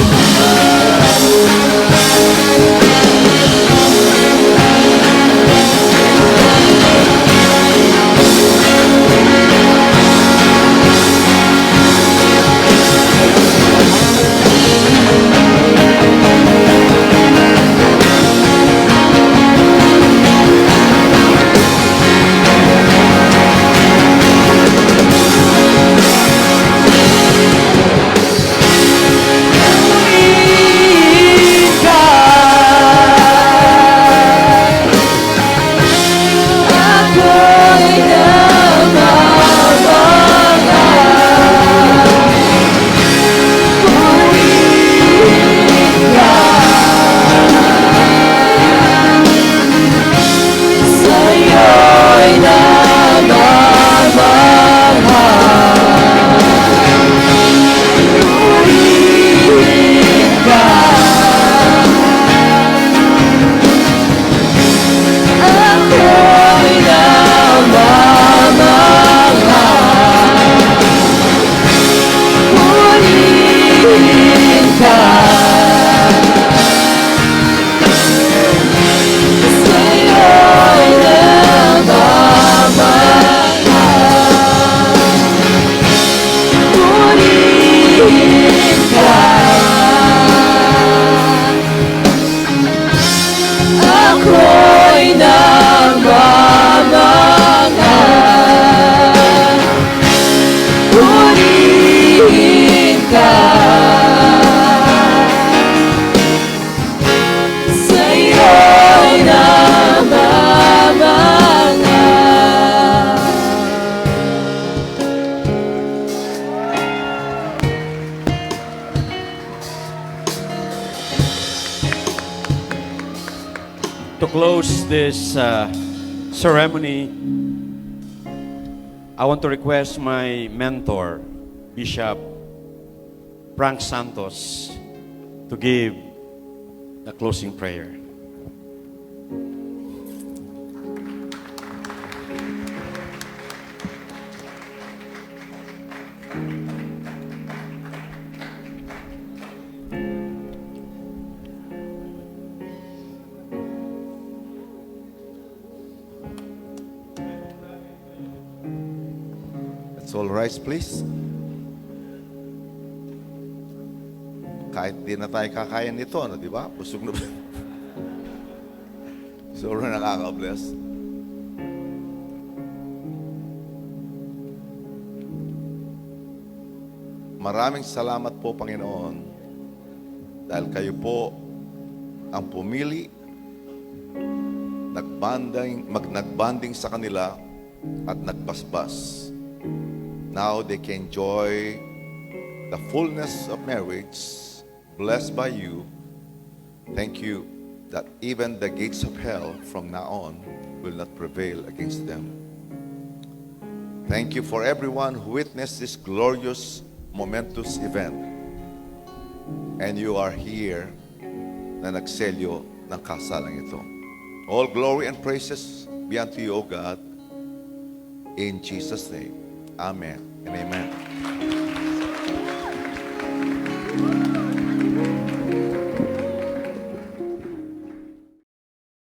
S1: to close this ceremony, I want to request my mentor, Bishop Frank Santos, to give the closing prayer.
S6: Let's all rise, please. Kahit di na tayo kakain nito, no, di ba? Busog na. Sobrang nakaka-bless. Maraming salamat po, Panginoon, dahil kayo po ang pumili, nagbanding sa kanila at nagbasbas. Now they can enjoy the fullness of marriage, blessed by you. Thank you that even the gates of hell from now on will not prevail against them. Thank you for everyone who witnessed this glorious, momentous event. And you are here na nagselyo ng kasalang ito. All glory and praises be unto you, O God, in Jesus' name. Amen and amen.